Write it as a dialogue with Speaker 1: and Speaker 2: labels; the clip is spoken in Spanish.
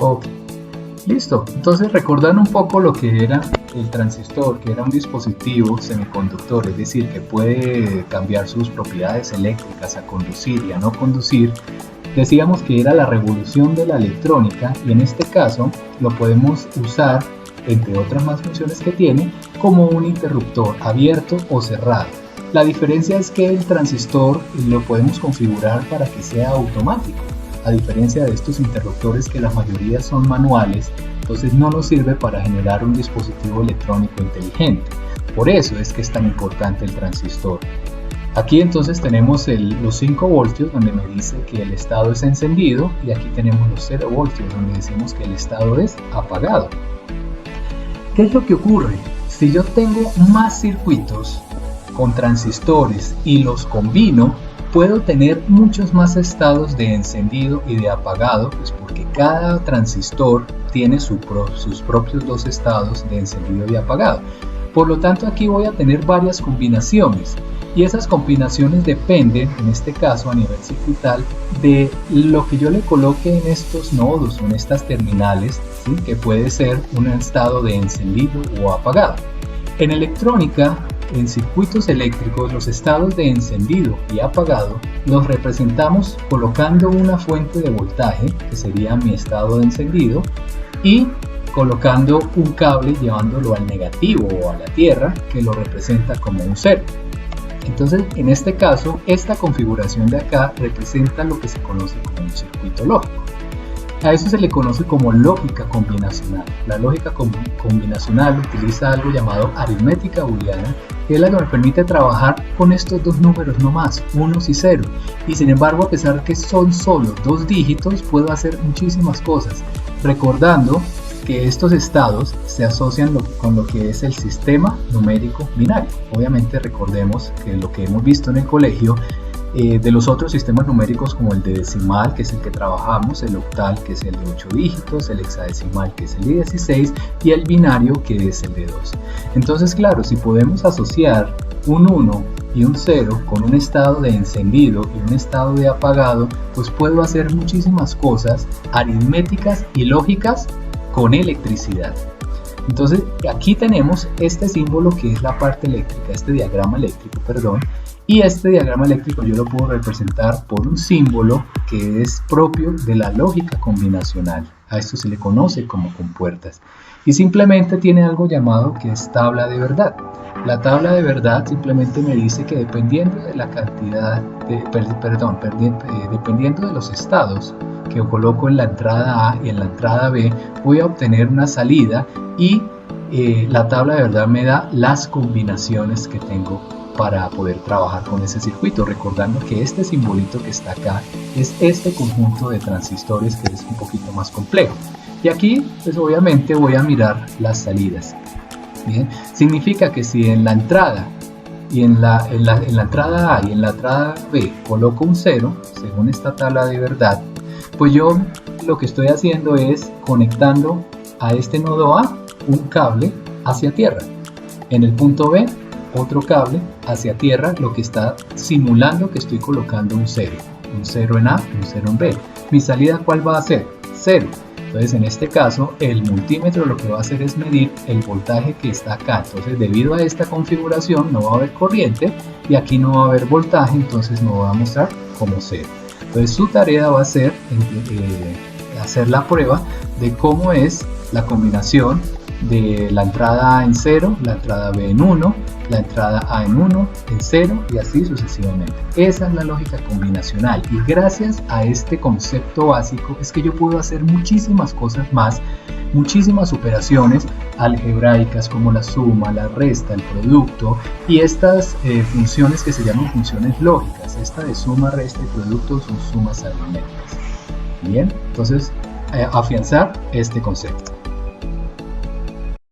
Speaker 1: Ok, listo. Entonces, recordando un poco lo que era el transistor, que era un dispositivo semiconductor, es decir, que puede cambiar sus propiedades eléctricas a conducir y a no conducir, decíamos que era la revolución de la electrónica, y en este caso lo podemos usar, entre otras más funciones que tiene, como un interruptor abierto o cerrado. La diferencia es que el transistor lo podemos configurar para que sea automático, a diferencia de estos interruptores que la mayoría son manuales. Entonces no nos sirve para generar un dispositivo electrónico inteligente. Por eso es que es tan importante el transistor. Aquí entonces tenemos los 5 voltios donde me dice que el estado es encendido, y aquí tenemos los 0 voltios donde decimos que el estado es apagado. ¿Qué es lo que ocurre? Si yo tengo más circuitos con transistores y los combino, puedo tener muchos más estados de encendido y de apagado, pues porque cada transistor tiene sus propios 2 estados de encendido y apagado. Por lo tanto, aquí voy a tener varias combinaciones, y esas combinaciones dependen, en este caso a nivel circuital, de lo que yo le coloque en estos nodos o en estas terminales, ¿sí? Que puede ser un estado de encendido o apagado. En electrónica, en circuitos eléctricos, los estados de encendido y apagado los representamos colocando una fuente de voltaje, que sería mi estado de encendido, y colocando un cable llevándolo al negativo o a la tierra, que lo representa como un 0. Entonces, en este caso, esta configuración de acá representa lo que se conoce como un circuito lógico. A eso se le conoce como lógica combinacional. La lógica combinacional utiliza algo llamado aritmética booleana, que es la que me permite trabajar con estos 2 números no más, unos y 0. Y sin embargo, a pesar que son solo 2 dígitos, puedo hacer muchísimas cosas, recordando que estos estados se asocian con lo que es el sistema numérico binario. Obviamente recordemos que lo que hemos visto en el colegio, de los otros sistemas numéricos, como el de decimal, que es el que trabajamos, el octal, que es el de 8 dígitos, el hexadecimal, que es el de 16, y el binario, que es el de 2. Entonces, claro, si podemos asociar un 1 y un 0 con un estado de encendido y un estado de apagado, pues puedo hacer muchísimas cosas aritméticas y lógicas con electricidad. Entonces, aquí tenemos este símbolo que es la parte eléctrica, este diagrama eléctrico, perdón. Y este diagrama eléctrico yo lo puedo representar por un símbolo que es propio de la lógica combinacional. A esto se le conoce como compuertas. Y simplemente tiene algo llamado que es tabla de verdad. La tabla de verdad simplemente me dice que dependiendo de la cantidad, dependiendo de los estados que coloco en la entrada A y en la entrada B, voy a obtener una salida, y la tabla de verdad me da las combinaciones que tengo para poder trabajar con ese circuito, recordando que este simbolito que está acá es este conjunto de transistores, que es un poquito más complejo. Y aquí pues obviamente voy a mirar las salidas. Bien, significa que si en la entrada y en la entrada A y en la entrada B coloco un 0, según esta tabla de verdad, pues yo lo que estoy haciendo es conectando a este nodo A un cable hacia tierra, en el punto B otro cable hacia tierra, lo que está simulando que estoy colocando un 0 en A, un 0 en B. ¿Mi salida cuál va a ser? 0. Entonces, en este caso, el multímetro lo que va a hacer es medir el voltaje que está acá. Entonces, debido a esta configuración no va a haber corriente, y aquí no va a haber voltaje, entonces me va a mostrar como 0. Entonces, su tarea va a ser hacer la prueba de cómo es la combinación de la entrada A en 0, la entrada B en 1, la entrada A en 1, en 0, y así sucesivamente. Esa es la lógica combinacional, y gracias a este concepto básico es que yo puedo hacer muchísimas cosas más, muchísimas operaciones algebraicas como la suma, la resta, el producto, y estas funciones que se llaman funciones lógicas. Esta de suma, resta y producto son sumas aritméticas. Bien, entonces afianzar este concepto.